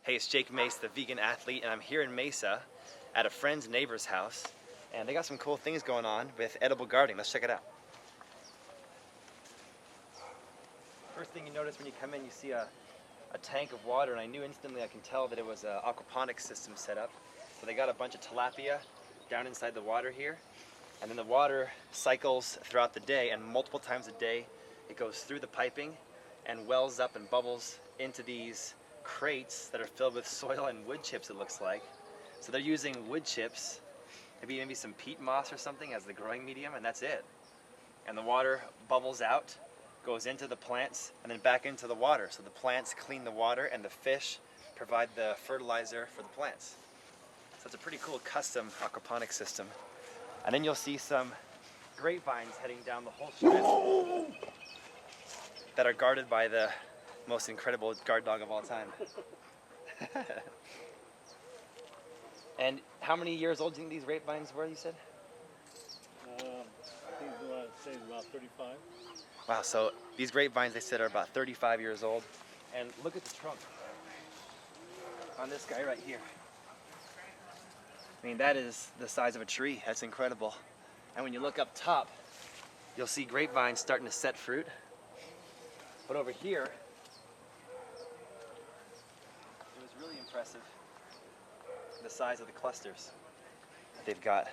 Hey, it's Jake Mace, the vegan athlete, and I'm here in Mesa at a friend's neighbor's house, and they got some cool things going on with edible gardening. Let's check it out. First thing you notice when you come in, you see a tank of water, and I knew instantly, I can tell that it was an aquaponics system set up. So they got a bunch of tilapia down inside the water here, and then the water cycles throughout the day, and multiple times a day it goes through the piping and wells up and bubbles into these crates that are filled with soil and wood chips, it looks like. So they're using wood chips, maybe some peat moss or something as the growing medium, and that's it. And the water bubbles out, goes into the plants, and then back into the water. So the plants clean the water and the fish provide the fertilizer for the plants. So it's a pretty cool custom aquaponics system. And then you'll see some grapevines heading down the whole strip that are guarded by the most incredible guard dog of all time. And how many years old do you think these grapevines were, you said? I think it's about 35. Wow, so these grapevines, they said, are about 35 years old. And look at the trunk on this guy right here. I mean, that is the size of a tree. That's incredible. And when you look up top, you'll see grapevines starting to set fruit. But over here, it was really impressive, the size of the clusters that they've got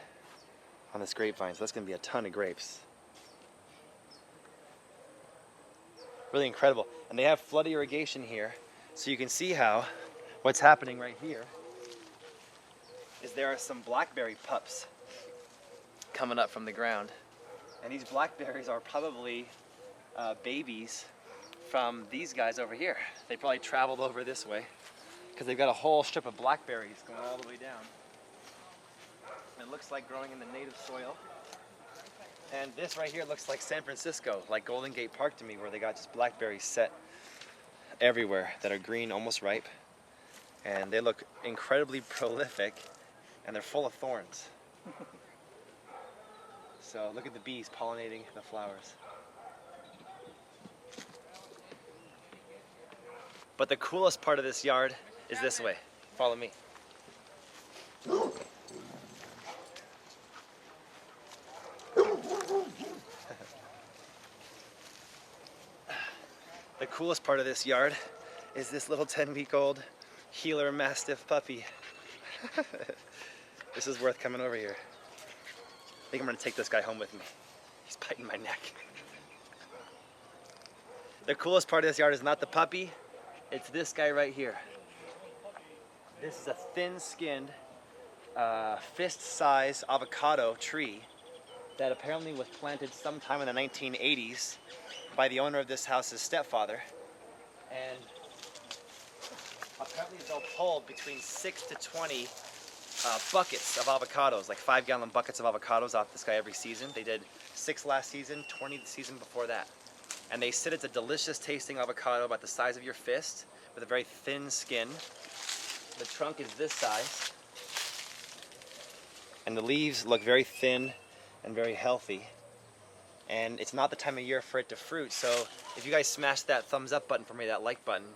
on this grapevine. So that's going to be a ton of grapes. Really incredible. And they have flood irrigation here, so you can see how what's happening right here is there are some blackberry pups coming up from the ground. And these blackberries are probably babies from these guys over here. They probably traveled over this way because they've got a whole strip of blackberries going all the way down. And it looks like growing in the native soil. And this right here looks like San Francisco, like Golden Gate Park to me, where they got just blackberries set everywhere that are green, almost ripe. And they look incredibly prolific, and they're full of thorns. So look at the bees pollinating the flowers. But the coolest part of this yard is this way. Follow me. The coolest part of this yard is this little 10-week-old Heeler Mastiff puppy. This is worth coming over here. I think I'm gonna take this guy home with me. He's biting my neck. The coolest part of this yard is not the puppy, it's this guy right here. This is a thin-skinned, fist-sized avocado tree that apparently was planted sometime in the 1980s by the owner of this house's stepfather. And apparently they'll pull between 6 to 20 buckets of avocados, like 5-gallon buckets of avocados off this guy every season. They did 6 last season, 20 the season before that. And they said it's a delicious tasting avocado about the size of your fist with a very thin skin. The trunk is this size. And the leaves look very thin and very healthy. And it's not the time of year for it to fruit, so if you guys smash that thumbs up button for me, that like button,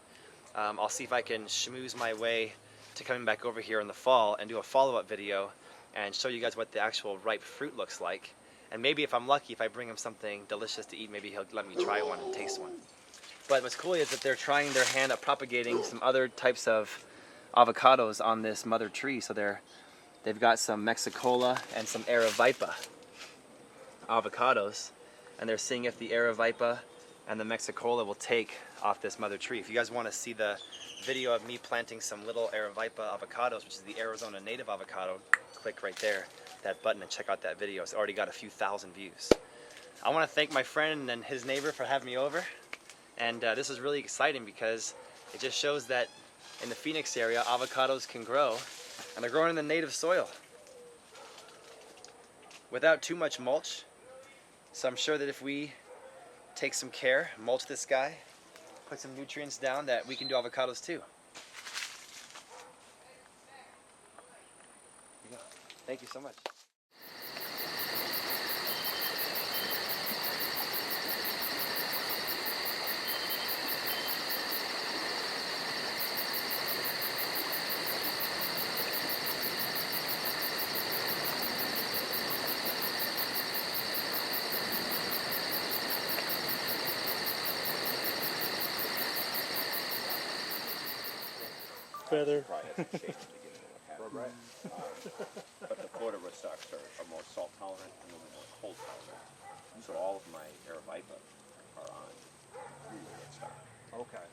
I'll see if I can schmooze my way to coming back over here in the fall and do a follow-up video and show you guys what the actual ripe fruit looks like. And maybe if I'm lucky, if I bring him something delicious to eat, maybe he'll let me try one and taste one. But what's cool is that they're trying their hand at propagating some other types of avocados on this mother tree. So they've got some Mexicola and some Aravaipa avocados, and they're seeing if the Aravaipa and the Mexicola will take off this mother tree. If you guys want to see the video of me planting some little Aravaipa avocados, which is the Arizona native avocado, click right there, that button, and check out that video. It's already got a few thousand views. I want to thank my friend and his neighbor for having me over, and this is really exciting because it just shows that in the Phoenix area, avocados can grow, and they're growing in the native soil without too much mulch. So I'm sure that if we take some care, mulch this guy, put some nutrients down, that we can do avocados too. There you go. Thank you so much. feather. Probably hasn't changed to get into what happened. Right. But the Florida rootstocks are more salt tolerant and a little more cold tolerant. So all of my Aravaipa are on rootstock. Okay.